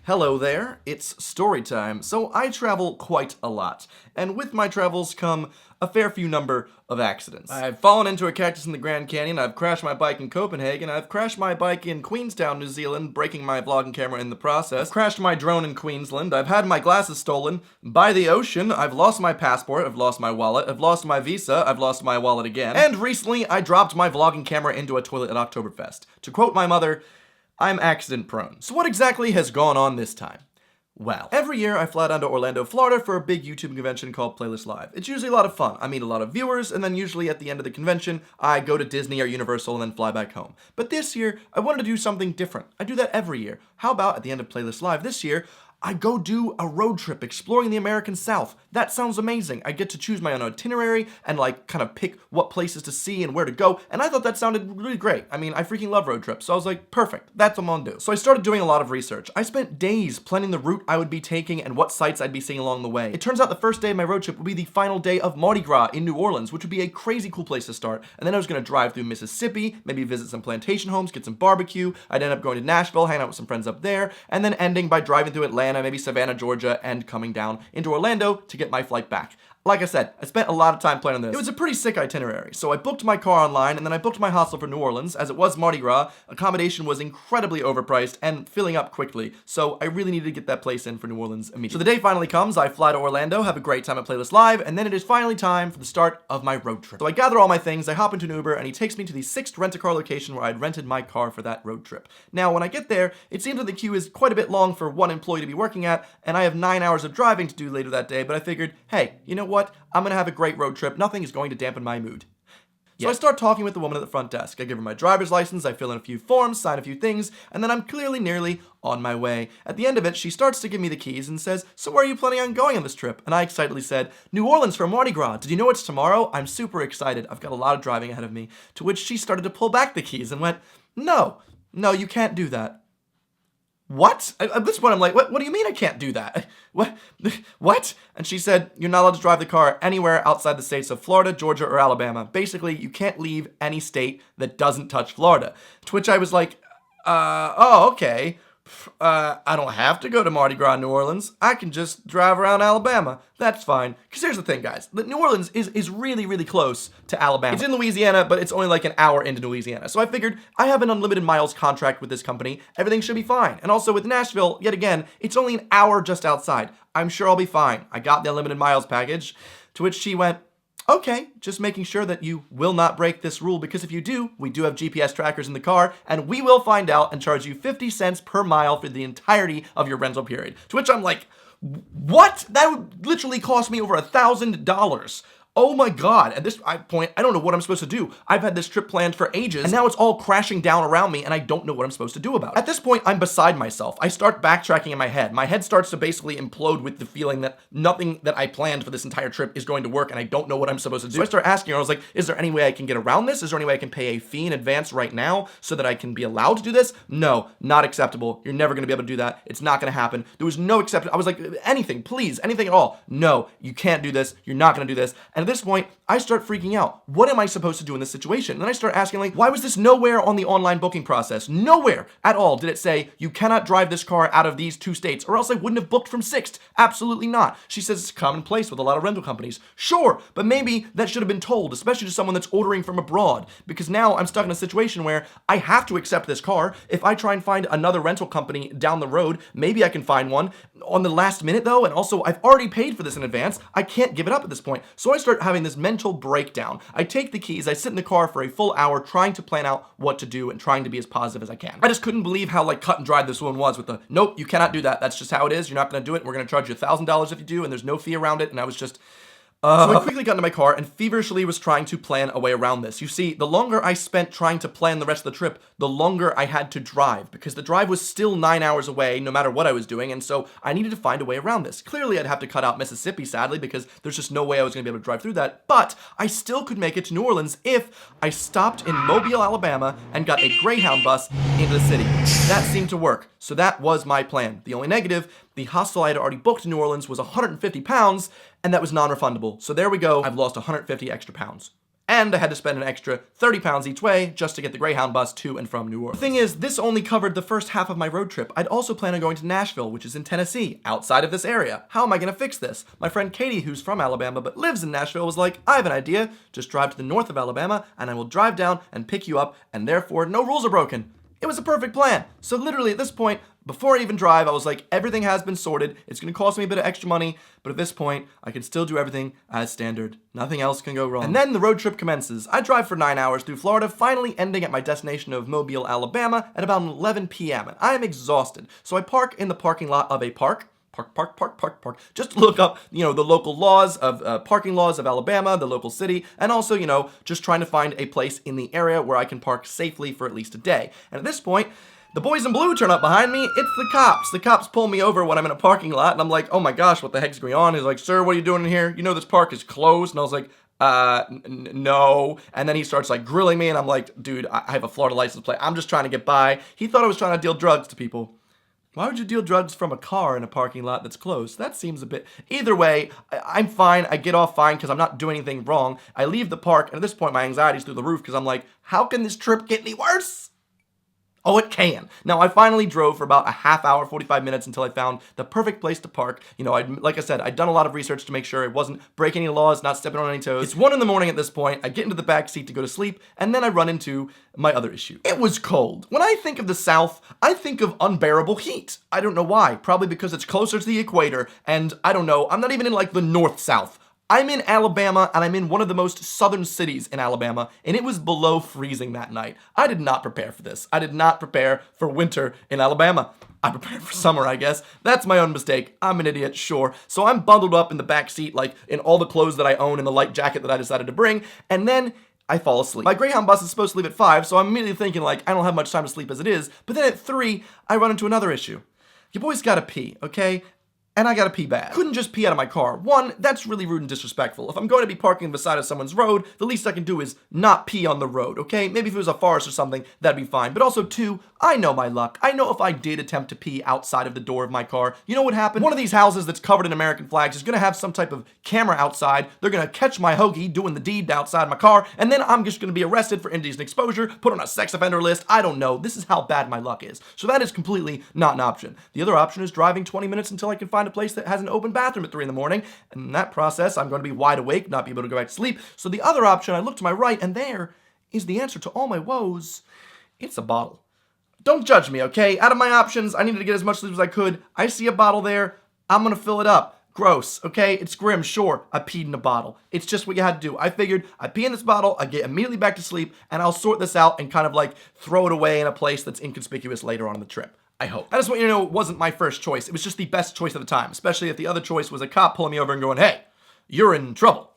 Hello there, it's Storytime. So I travel quite a lot, and with my travels come a fair few number of accidents. I've fallen into a cactus in the Grand Canyon, I've crashed my bike in Copenhagen, I've crashed my bike in Queenstown, New Zealand, breaking my vlogging camera in the process, I've crashed my drone in Queensland, I've had my glasses stolen by the ocean, I've lost my passport, I've lost my wallet, I've lost my visa, I've lost my wallet again, and recently I dropped my vlogging camera into a toilet at Oktoberfest. To quote my mother, I'm accident prone. So what exactly has gone on this time? Well, every year I fly down to Orlando, Florida for a big YouTube convention called Playlist Live. It's usually a lot of fun. I meet a lot of viewers, and then usually at the end of the convention, I go to Disney or Universal and then fly back home. But this year, I wanted to do something different. I do that every year. How about at the end of Playlist Live this year, I go do a road trip exploring the American South. That sounds amazing. I get to choose my own itinerary and kind of pick what places to see and where to go. And I thought that sounded really great. I mean, I freaking love road trips. So I was like, perfect. That's what I'm gonna do. So I started doing a lot of research. I spent days planning the route I would be taking and what sites I'd be seeing along the way. It turns out the first day of my road trip would be the final day of Mardi Gras in New Orleans, which would be a crazy cool place to start. And then I was gonna drive through Mississippi, maybe visit some plantation homes, get some barbecue. I'd end up going to Nashville, hang out with some friends up there, and then ending by driving through Atlanta, maybe Savannah, Georgia, and coming down into Orlando to get my flight back. Like I said, I spent a lot of time planning this. It was a pretty sick itinerary. So I booked my car online, and then I booked my hostel for New Orleans. As it was Mardi Gras, accommodation was incredibly overpriced and filling up quickly. So I really needed to get that place in for New Orleans immediately. So the day finally comes, I fly to Orlando, have a great time at Playlist Live, and then it is finally time for the start of my road trip. So I gather all my things, I hop into an Uber, and he takes me to the 6th rent-a-car location where I'd rented my car for that road trip. Now, when I get there, it seems that the queue is quite a bit long for one employee to be working at, and I have 9 hours of driving to do later that day, but I figured, hey, you know what? I'm gonna have a great road trip. Nothing is going to dampen my mood. So I start talking with the woman at the front desk. I give her my driver's license, I fill in a few forms, sign a few things, and then I'm clearly nearly on my way. At the end of it, she starts to give me the keys and says, so where are you planning on going on this trip? And I excitedly said, New Orleans for Mardi Gras. Did you know it's tomorrow? I'm super excited. I've got a lot of driving ahead of me. To which she started to pull back the keys and went, no, you can't do that. What? At this point, I'm like, what do you mean I can't do that? What? And she said, you're not allowed to drive the car anywhere outside the states of Florida, Georgia, or Alabama. Basically, you can't leave any state that doesn't touch Florida. To which I was like, oh, okay. I don't have to go to Mardi Gras in New Orleans. I can just drive around Alabama. That's fine. Because here's the thing, guys. New Orleans is really, really close to Alabama. It's in Louisiana, but it's only like an hour into Louisiana. So I figured I have an unlimited miles contract with this company. Everything should be fine. And also with Nashville, yet again, it's only an hour just outside. I'm sure I'll be fine. I got the unlimited miles package. To which she went, okay, just making sure that you will not break this rule, because if you do, we do have GPS trackers in the car, and we will find out and charge you 50 cents per mile for the entirety of your rental period. To which I'm like, what? That would literally cost me over $1,000. Oh my God, at this point, I don't know what I'm supposed to do. I've had this trip planned for ages, and now it's all crashing down around me, and I don't know what I'm supposed to do about it. At this point, I'm beside myself. I start backtracking in my head. My head starts to basically implode with the feeling that nothing that I planned for this entire trip is going to work, and I don't know what I'm supposed to do. So I start asking her, I was like, is there any way I can get around this? Is there any way I can pay a fee in advance right now so that I can be allowed to do this? No, not acceptable. You're never gonna be able to do that. It's not gonna happen. There was no acceptance. I was like, anything, please, anything at all. No, you can't do this. You're not gonna do this. And at this point, I start freaking out. What am I supposed to do in this situation? And then I start asking, like, why was this nowhere on the online booking process? Nowhere at all did it say, you cannot drive this car out of these 2 states, or else I wouldn't have booked from 6th. Absolutely not. She says it's commonplace with a lot of rental companies. Sure, but maybe that should have been told, especially to someone that's ordering from abroad, because now I'm stuck in a situation where I have to accept this car. If I try and find another rental company down the road, maybe I can find one on the last minute though, and also I've already paid for this in advance. I can't give it up at this point. So I start having this mental breakdown. I take the keys, I sit in the car for a full hour trying to plan out what to do and trying to be as positive as I can. I just couldn't believe how cut and dried this one was with the, nope, you cannot do that. That's just how it is. You're not gonna do it. We're gonna charge you $1,000 if you do, and there's no fee around it. And I was just, so I quickly got into my car and feverishly was trying to plan a way around this. You see, the longer I spent trying to plan the rest of the trip, the longer I had to drive, because the drive was still 9 hours away no matter what I was doing, and so I needed to find a way around this. Clearly, I'd have to cut out Mississippi, sadly, because there's just no way I was going to be able to drive through that, but I still could make it to New Orleans if I stopped in Mobile, Alabama, and got a Greyhound bus into the city. That seemed to work, so that was my plan. The only negative, the hostel I had already booked in New Orleans was 150 pounds, and that was non-refundable. So there we go, I've lost 150 extra pounds. and I had to spend an extra 30 pounds each way just to get the Greyhound bus to and from New Orleans. The thing is, this only covered the first half of my road trip. I'd also planned on going to Nashville, which is in Tennessee, outside of this area. How am I gonna fix this? My friend Katie, who's from Alabama but lives in Nashville, was like, I have an idea. Just drive to the north of Alabama, and I will drive down and pick you up, and therefore no rules are broken. It was a perfect plan. So literally at this point, before I even drive, I was like, everything has been sorted. It's gonna cost me a bit of extra money, but at this point, I can still do everything as standard. Nothing else can go wrong. And then the road trip commences. I drive for 9 hours through Florida, finally ending at my destination of Mobile, Alabama at about 11 p.m. and I am exhausted. So I park in the parking lot of a park, just to look up, the local laws of parking laws of Alabama, the local city, and also, just trying to find a place in the area where I can park safely for at least a day. And at this point, the boys in blue turn up behind me. It's the cops. The cops pull me over when I'm in a parking lot, and I'm like, oh my gosh, what the heck's going on? He's like, sir, what are you doing in here? You know this park is closed. And I was like, no. And then he starts like grilling me, and I'm like, dude, I have a Florida license plate. I'm just trying to get by. He thought I was trying to deal drugs to people. Why would you deal drugs from a car in a parking lot that's closed? That seems a bit... Either way, I'm fine. I get off fine because I'm not doing anything wrong. I leave the park, and at this point, my anxiety's through the roof because I'm like, how can this trip get any worse? Oh, it can. Now, I finally drove for about a half hour, 45 minutes until I found the perfect place to park. Like I said, I'd done a lot of research to make sure it wasn't breaking any laws, not stepping on any toes. It's 1 a.m. at this point. I get into the back seat to go to sleep, and then I run into my other issue. It was cold. When I think of the South, I think of unbearable heat. I don't know why. Probably because it's closer to the equator, and I don't know, I'm not even in like the North-South. I'm in Alabama, and I'm in one of the most southern cities in Alabama, and it was below freezing that night. I did not prepare for this. I did not prepare for winter in Alabama. I prepared for summer, I guess. That's my own mistake. I'm an idiot, sure. So I'm bundled up in the back seat, like in all the clothes that I own and the light jacket that I decided to bring, and then I fall asleep. My Greyhound bus is supposed to leave at 5, so I'm immediately thinking like, I don't have much time to sleep as it is, but then at 3, I run into another issue. You boys gotta pee, okay? And I gotta pee bad. Couldn't just pee out of my car. 1, that's really rude and disrespectful. If I'm going to be parking beside of someone's road, the least I can do is not pee on the road, okay? Maybe if it was a forest or something, that'd be fine. But also 2, I know my luck. I know if I did attempt to pee outside of the door of my car, you know what happened? One of these houses that's covered in American flags is gonna have some type of camera outside. They're gonna catch my hoagie doing the deed outside my car, and then I'm just gonna be arrested for indecent exposure, put on a sex offender list. I don't know. This is how bad my luck is. So that is completely not an option. The other option is driving 20 minutes until I can find a place that has an open bathroom at 3 in the morning, and in that process, I'm going to be wide awake, not be able to go back to sleep. So the other option, I look to my right, and there is the answer to all my woes. It's a bottle. Don't judge me, okay? Out of my options, I needed to get as much sleep as I could. I see a bottle there. I'm gonna fill it up. Gross, okay? It's grim, sure. I peed in a bottle. It's just what you had to do. I figured I pee in this bottle, I get immediately back to sleep, and I'll sort this out and kind of like throw it away in a place that's inconspicuous later on in the trip. I hope. I just want you to know it wasn't my first choice. It was just the best choice at the time, especially if the other choice was a cop pulling me over and going, hey, you're in trouble.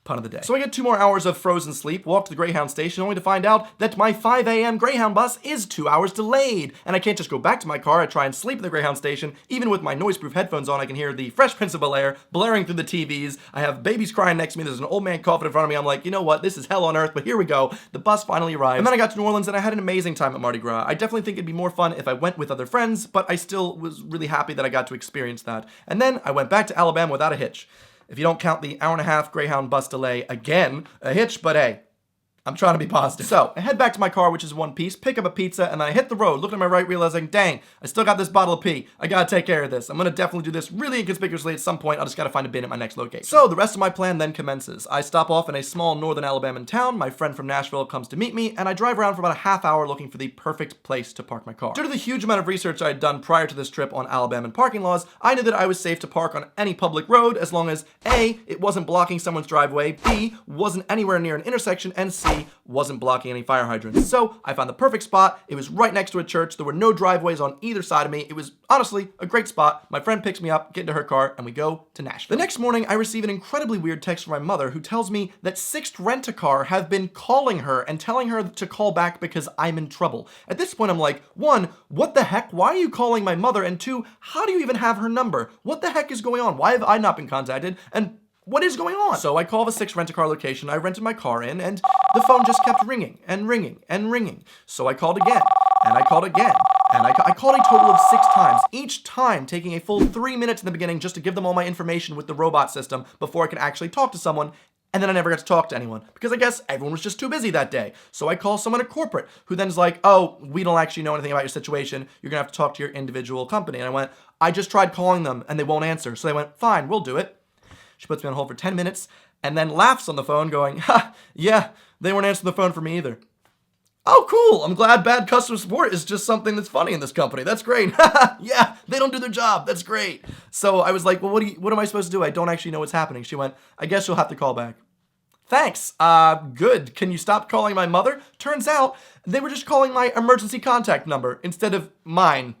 Pun of the day. So I get 2 more hours of frozen sleep, walk to the Greyhound station, only to find out that my 5 a.m. Greyhound bus is 2 hours delayed. And I can't just go back to my car. I try and sleep at the Greyhound station. Even with my noise-proof headphones on, I can hear the Fresh Prince of Bel-Air blaring through the TVs. I have babies crying next to me. There's an old man coughing in front of me. I'm like, you know what? This is hell on earth, but here we go. The bus finally arrived. And then I got to New Orleans, and I had an amazing time at Mardi Gras. I definitely think it'd be more fun if I went with other friends, but I still was really happy that I got to experience that. And then I went back to Alabama without a hitch. If you don't count the 1.5-hour Greyhound bus delay, again, a hitch, but hey, I'm trying to be positive. So, I head back to my car, which is one piece, pick up a pizza, and then I hit the road, looking at my right, realizing, dang, I still got this bottle of pee. I gotta take care of this. I'm gonna definitely do this really inconspicuously at some point. I'll just gotta find a bin at my next location. So, the rest of my plan then commences. I stop off in a small northern Alabama town. My friend from Nashville comes to meet me, and I drive around for about a half hour looking for the perfect place to park my car. Due to the huge amount of research I had done prior to this trip on Alabama parking laws, I knew that I was safe to park on any public road as long as A, it wasn't blocking someone's driveway, B, wasn't anywhere near an intersection, and C, wasn't blocking any fire hydrants. So I found the perfect spot. It was right next to a church. There were no driveways on either side of me. It was honestly a great spot. My friend picks me up, get into her car, and we go to Nashville. The next morning, I receive an incredibly weird text from my mother who tells me that Sixt Rent-A-Car have been calling her and telling her to call back because I'm in trouble. At this point, I'm like, 1, what the heck? Why are you calling my mother? And 2, how do you even have her number? What the heck is going on? Why have I not been contacted? And what is going on? So I call the Sixt Rent-A-Car location I rented my car in, and the phone just kept ringing and ringing and ringing. So I called again, and I called again, and I called a total of 6 times, each time taking a full 3 minutes in the beginning just to give them all my information with the robot system before I could actually talk to someone. And then I never got to talk to anyone because I guess everyone was just too busy that day. So I call someone at corporate who then's like, oh, we don't actually know anything about your situation. You're going to have to talk to your individual company. And I went, I just tried calling them and they won't answer. So they went, fine, we'll do it. She puts me on hold for 10 minutes and then laughs on the phone going, ha, yeah, they weren't answering the phone for me either. Oh, cool. I'm glad bad customer support is just something that's funny in this company. That's great. Yeah, they don't do their job. That's great. So I was like, well, what am I supposed to do? I don't actually know what's happening. She went, I guess you'll have to call back. Thanks. Good. Can you stop calling my mother? Turns out they were just calling my emergency contact number instead of mine,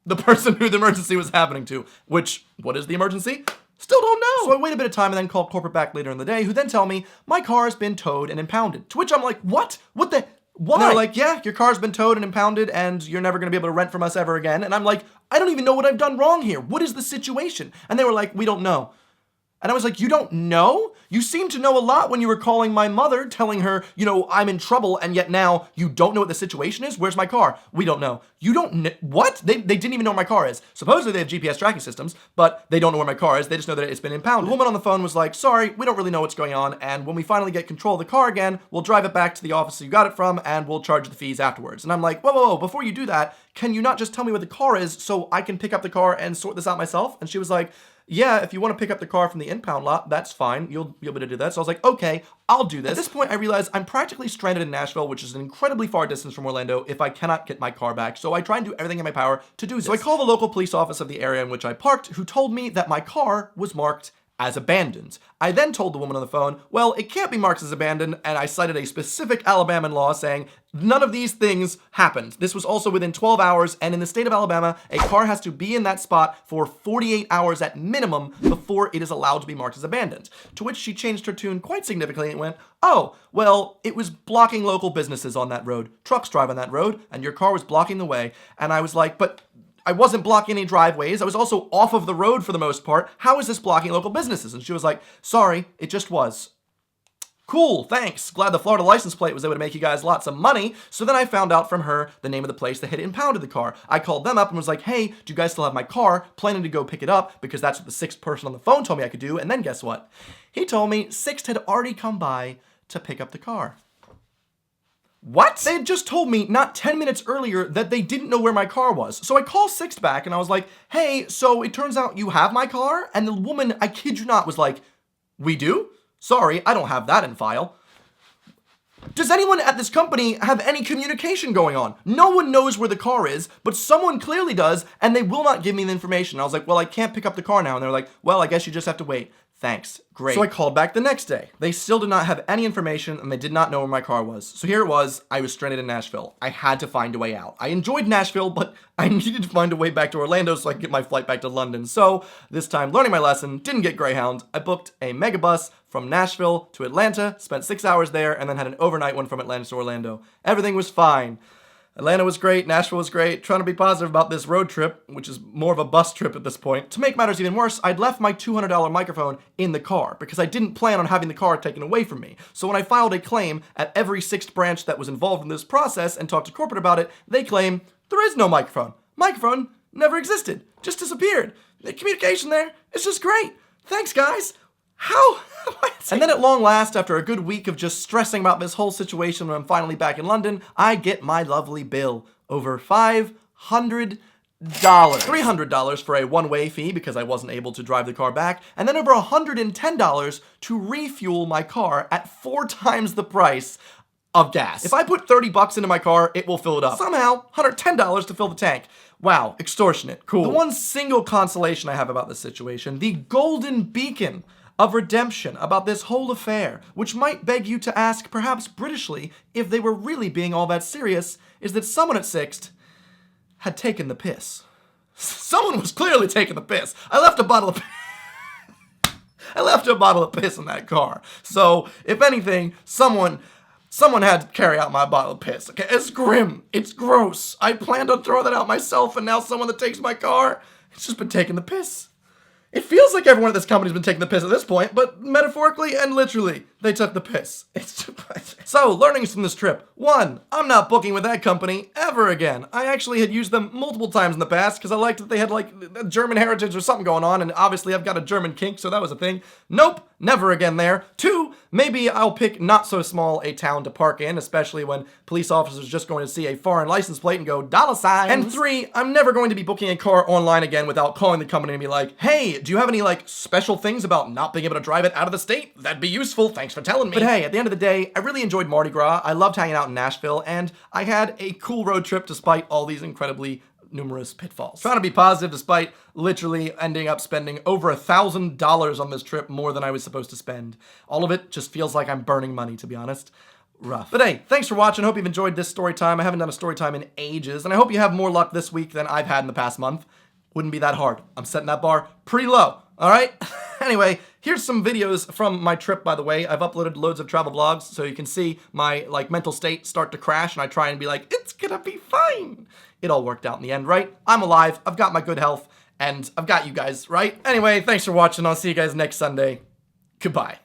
the person who the emergency was happening to. Which, what is the emergency? Still don't know. So I wait a bit of time and then call corporate back later in the day, who then tell me my car has been towed and impounded. To which I'm like, what? What the... Why? And they're like, yeah, your car's been towed and impounded and you're never going to be able to rent from us ever again. And I'm like, I don't even know what I've done wrong here. What is the situation? And they were like, we don't know. And I was like, you don't know? You seem to know a lot when you were calling my mother, telling her, you know, I'm in trouble, and yet now you don't know what the situation is? Where's my car? We don't know. You don't know? What? They didn't even know where my car is. Supposedly they have GPS tracking systems, but they don't know where my car is. They just know that it's been impounded. The woman on the phone was like, sorry, we don't really know what's going on, and when we finally get control of the car again, we'll drive it back to the office you got it from, and we'll charge the fees afterwards. And I'm like, whoa, before you do that, can you not just tell me where the car is so I can pick up the car and sort this out myself? And she was like, yeah, if you want to pick up the car from the impound lot, that's fine. You'll be able to do that. So I was like, okay, I'll do this. At this point, I realized I'm practically stranded in Nashville, which is an incredibly far distance from Orlando if I cannot get my car back. So I try and do everything in my power to do this. So I call the local police office of the area in which I parked, who told me that my car was marked as abandoned. I then told the woman on the phone, well, it can't be marked as abandoned, and I cited a specific Alabama law saying none of these things happened. This was also within 12 hours, and in the state of Alabama, a car has to be in that spot for 48 hours at minimum before it is allowed to be marked as abandoned. To which she changed her tune quite significantly and went, oh, well, it was blocking local businesses on that road. Trucks drive on that road, and your car was blocking the way. And I was like, but I wasn't blocking any driveways. I was also off of the road for the most part. How is this blocking local businesses? And she was like, sorry, it just was. Cool, thanks. Glad the Florida license plate was able to make you guys lots of money. So then I found out from her the name of the place that had impounded the car. I called them up and was like, hey, do you guys still have my car? Planning to go pick it up because that's what the sixth person on the phone told me I could do. And then guess what? He told me Sixt had already come by to pick up the car. What? They had just told me not 10 minutes earlier that they didn't know where my car was. So I call Sixt back and I was like, hey, so it turns out you have my car? And the woman, I kid you not, was like, we do? Sorry, I don't have that in file. Does anyone at this company have any communication going on? No one knows where the car is, but someone clearly does, and they will not give me the information. I was like, well, I can't pick up the car now. And they're like, well, I guess you just have to wait. Thanks. Great. So I called back the next day. They still did not have any information and they did not know where my car was. So here it was. I was stranded in Nashville. I had to find a way out. I enjoyed Nashville, but I needed to find a way back to Orlando so I could get my flight back to London. So this time, learning my lesson, didn't get Greyhound. I booked a megabus from Nashville to Atlanta, spent 6 hours there, and then had an overnight one from Atlanta to Orlando. Everything was fine. Atlanta was great, Nashville was great, trying to be positive about this road trip, which is more of a bus trip at this point. To make matters even worse, I'd left my $200 microphone in the car because I didn't plan on having the car taken away from me. So when I filed a claim at every Sixt branch that was involved in this process and talked to corporate about it, they claim there is no microphone. Microphone never existed, just disappeared. The communication there is just great. Thanks, guys. How? And then at long last, after a good week of just stressing about this whole situation when I'm finally back in London, I get my lovely bill. Over $500. $300 for a one-way fee because I wasn't able to drive the car back, and then over $110 to refuel my car at 4 times the price of gas. If I put $30 into my car, it will fill it up. Somehow, $110 to fill the tank. Wow, extortionate. Cool. The one single consolation I have about this situation, the golden beacon of redemption about this whole affair, which might beg you to ask, perhaps Britishly, if they were really being all that serious, is that someone at Sixt had taken the piss. Someone was clearly taking the piss. I left a bottle of piss in that car. So, if anything, someone had to carry out my bottle of piss. Okay, it's grim. It's gross. I planned on throwing that out myself, and now someone that takes my car, it's just been taking the piss. It feels like everyone at this company's been taking the piss at this point, but metaphorically and literally, they took the piss. So, learnings from this trip. 1, I'm not booking with that company ever again. I actually had used them multiple times in the past because I liked that they had like German heritage or something going on, and obviously I've got a German kink, so that was a thing. Nope, never again there. 2, maybe I'll pick not so small a town to park in, especially when police officers are just going to see a foreign license plate and go $signs. And 3, I'm never going to be booking a car online again without calling the company and be like, hey, do you have any like special things about not being able to drive it out of the state? That'd be useful. Thanks for telling me. But hey, at the end of the day, I really enjoyed Mardi Gras. I loved hanging out in Nashville, and I had a cool road trip despite all these incredibly numerous pitfalls. Trying to be positive despite literally ending up spending over $1,000 on this trip, more than I was supposed to spend. All of it just feels like I'm burning money, to be honest. Rough. But hey, thanks for watching. Hope you've enjoyed this story time. I haven't done a story time in ages, and I hope you have more luck this week than I've had in the past month. Wouldn't be that hard. I'm setting that bar pretty low, all right? Anyway, here's some videos from my trip, by the way. I've uploaded loads of travel vlogs, so you can see my mental state start to crash, and I try and be like, it's gonna be fine. It all worked out in the end, right? I'm alive, I've got my good health, and I've got you guys, right? Anyway, thanks for watching. I'll see you guys next Sunday. Goodbye.